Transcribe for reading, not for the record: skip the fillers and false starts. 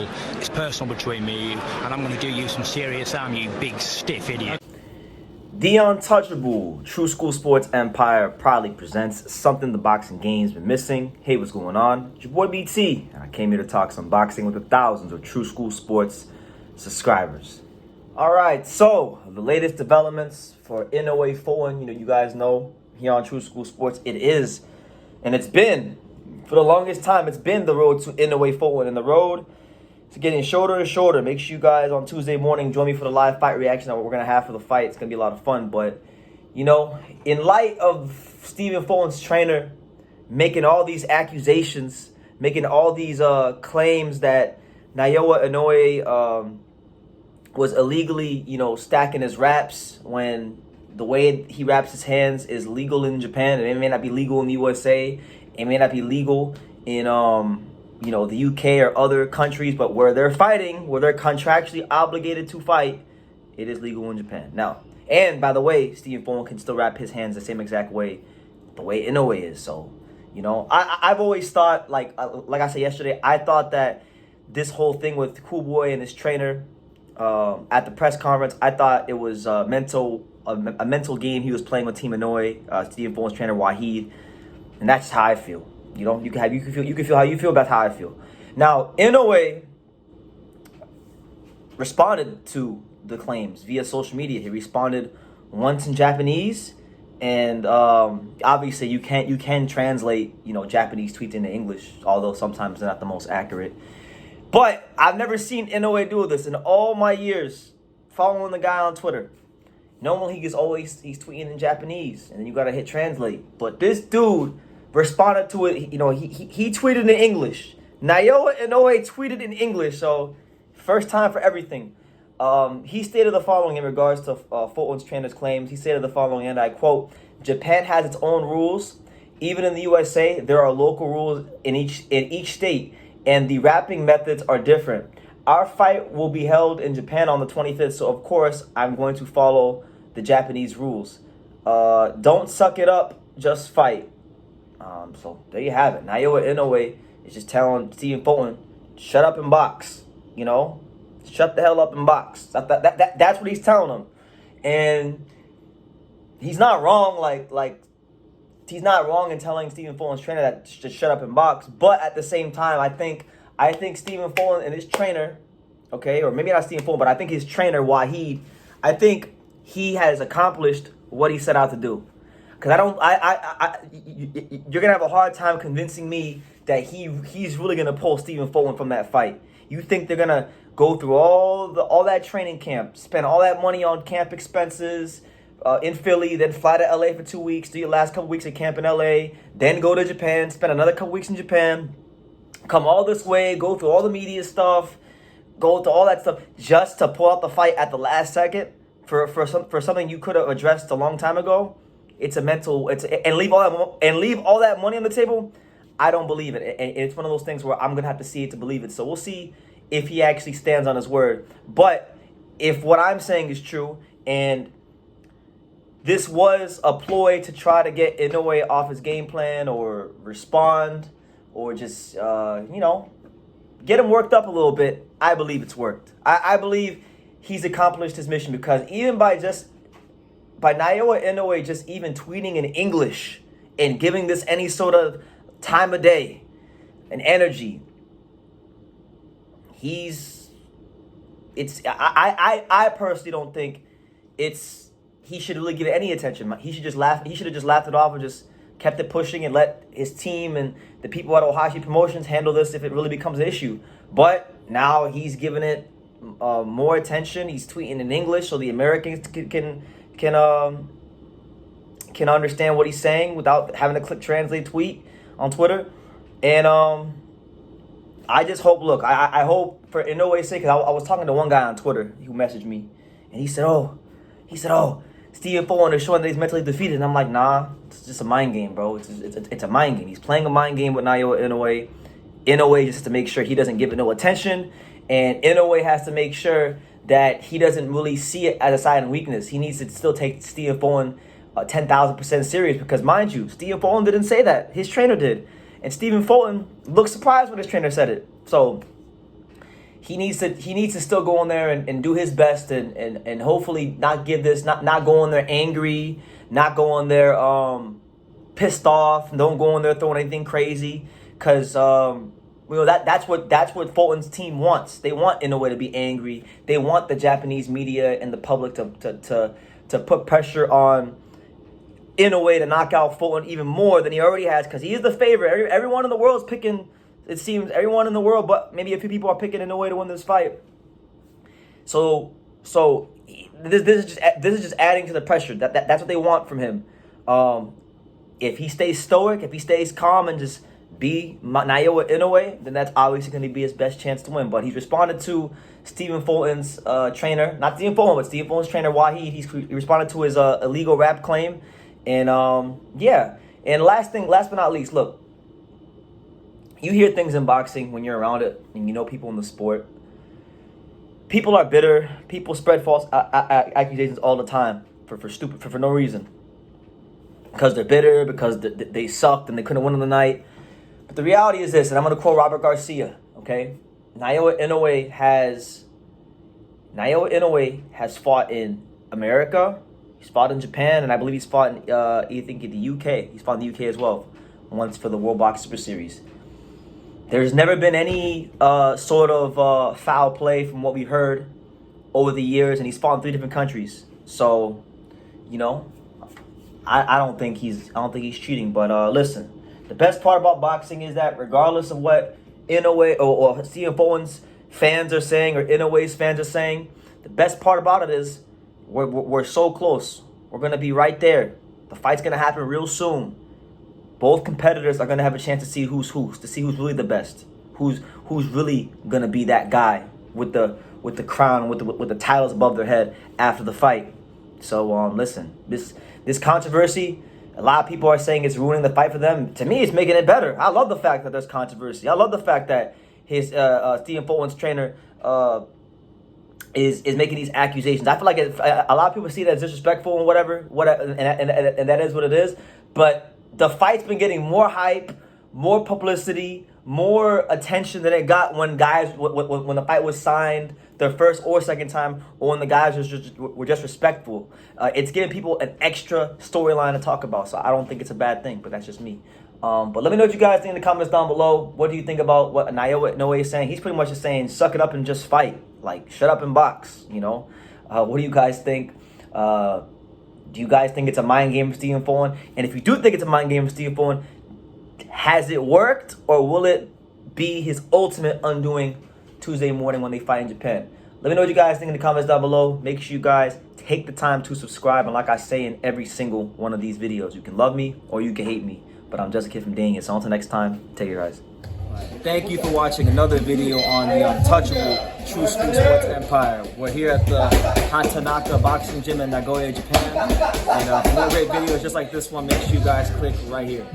football. It's personal between me and you, and I'm going to do you some serious harm, you big stiff idiot. The Untouchable True School Sports Empire proudly presents something the boxing game's been missing. Hey, what's going on? It's your boy BT, and I came here to talk some boxing with the thousands of True School Sports subscribers. All right, so the latest developments for Inoue Fulton. You guys know here on True School Sports, it is, and it's been for the longest time. It's been the road to Inoue Fulton, and the road to getting shorter and shorter. Make sure you guys on Tuesday morning join me for the live fight reaction that we're gonna have for the fight. It's gonna be a lot of fun. But in light of Stephen Fulton's trainer making all these accusations, making all these claims that Naoya Inoue was illegally, stacking his wraps when the way he wraps his hands is legal in Japan, and it may not be legal in the USA. It may not be legal in the UK or other countries, but where they're fighting, where they're contractually obligated to fight, it is legal in Japan. Now, and by the way, Stephen Fulton can still wrap his hands the same exact way, the way Inoue is. So, I've always thought, like I said yesterday, I thought that this whole thing with Cool Boy and his trainer at the press conference, I thought it was a mental game he was playing with Team Inoue, Stephen Fulton's trainer Wahid, and that's just how I feel. You can feel how you feel. That's how I feel. Now, Inoue responded to the claims via social media. He responded once in Japanese, and obviously you can translate Japanese tweets into English, although sometimes they're not the most accurate. But I've never seen Inoue do this in all my years following the guy on Twitter. Normally he's tweeting in Japanese, and then you gotta hit translate. But this dude responded to it. He tweeted in English. Naoya Inoue tweeted in English. So first time for everything. He stated the following in regards to Fulton's trainer's claims. He stated the following, and I quote: "Japan has its own rules. Even in the USA, there are local rules in each state, and the wrapping methods are different. Our fight will be held in Japan on the 25th, so of course I'm going to follow the Japanese rules. Don't suck it up, just fight." So there you have it. Naoya Inoue is just telling Stephen Fulton, shut up and box. Shut the hell up and box. That's what he's telling him. And he's not wrong. Like he's not wrong in telling Stephen Fulton's trainer that to shut up and box. But at the same time, I think Stephen Fulton and his trainer, okay, or maybe not Stephen Fulton, but I think his trainer Wahid, I think he has accomplished what he set out to do. Because you're gonna have a hard time convincing me that he's really gonna pull Stephen Fulton from that fight. You think they're gonna go through all that training camp, spend all that money on camp expenses in Philly, then fly to LA for 2 weeks, do your last couple weeks of camp in LA, then go to Japan, spend another couple weeks in Japan, come all this way, go through all the media stuff, go through all that stuff just to pull out the fight at the last second for something you could have addressed a long time ago? It's a mental. And leave all that money on the table. I don't believe it. And it's one of those things where I'm gonna have to see it to believe it. So we'll see if he actually stands on his word. But if what I'm saying is true, and this was a ploy to try to get Inoue off his game plan, or respond, or just get him worked up a little bit, I believe it's worked. I believe he's accomplished his mission, because even by Naoya Inoue just even tweeting in English and giving this any sort of time of day and energy, I personally don't think he should really give it any attention. He should have just laughed it off and just kept it pushing and let his team and the people at Ohashi Promotions handle this if it really becomes an issue. But now he's giving it more attention. He's tweeting in English so the Americans can understand what he's saying without having to click translate tweet on Twitter. And I just hope, look, I hope for Inoue's sake, because I was talking to one guy on Twitter who messaged me, and he said, oh, Stephen Fulton is showing that he's mentally defeated. And I'm like, nah, it's just a mind game, bro. It's a mind game. He's playing a mind game with Naoya Inoue. Inoue just to make sure he doesn't give it no attention, and Inoue has to make sure that he doesn't really see it as a sign of weakness. He needs to still take Stephen Fulton 10,000% serious, because mind you, Stephen Fulton didn't say that. His trainer did. And Stephen Fulton looked surprised when his trainer said it. So he needs to still go in there and do his best and hopefully not go in there angry, not go in there pissed off, don't go in there throwing anything crazy, because that's what Fulton's team wants. They want Inoue to be angry. They want the Japanese media and the public to put pressure on Inoue to knock out Fulton even more than he already has, because he is the favorite. Everyone in the world is picking. It seems everyone in the world, but maybe a few people are picking Inoue to win this fight. So this is just adding to the pressure. That's what they want from him. If he stays stoic, if he stays calm and just be Naoya Inoue, then that's obviously going to be his best chance to win. But he's responded to Stephen Fulton's trainer, not Stephen Fulton, but Stephen Fulton's trainer Wahid. He responded to his illegal rap claim, and yeah. And last but not least, look. You hear things in boxing when you're around it, and you know people in the sport. People are bitter. People spread false accusations all the time for no reason. Because they're bitter, because they sucked and they couldn't win on the night. But the reality is this, and I'm going to quote Robert Garcia, okay? Naoya Inoue has fought in America, he's fought in Japan, and I believe he's fought in, in the UK. He's fought in the UK as well, once for the World Box Super Series. There's never been any sort of foul play from what we've heard over the years, and he's fought in 3 different countries. So, you know, I don't think he's cheating. But listen, the best part about boxing is that regardless of what Inoue or Stephen Fulton's fans are saying or Inoue's fans are saying, the best part about it is we're so close. We're gonna be right there. The fight's gonna happen real soon. Both competitors are gonna have a chance to see who's really the best, who's really gonna be that guy with the crown, with the titles above their head after the fight. So listen, this controversy, a lot of people are saying it's ruining the fight for them. To me, it's making it better. I love the fact that there's controversy. I love the fact that his Stephen Fulton's trainer is making these accusations. I feel like a lot of people see that as disrespectful and whatever, and that is what it is. But the fight's been getting more hype, more publicity, more attention than it got when the fight was signed their first or second time, or when the guys were just respectful. It's giving people an extra storyline to talk about, so I don't think it's a bad thing, but that's just me. But let me know what you guys think in the comments down below. What do you think about what Naoya Inoue is saying? He's pretty much just saying, suck it up and just fight. Like, shut up and box, you know? What do you guys think? Do you guys think it's a mind game for Stephen Fulton? And if you do think it's a mind game for Stephen Fulton, has it worked, or will it be his ultimate undoing Tuesday morning when they fight in Japan? Let me know what you guys think in the comments down below. Make sure you guys take the time to subscribe. And like I say in every single one of these videos, you can love me or you can hate me. But I'm just a kid from Dang It. So until next time, take care, guys. Thank you for watching another video on the untouchable True School Sports Empire. We're here at the Hatanaka Boxing Gym in Nagoya, Japan. And for more great videos just like this one, make sure you guys click right here.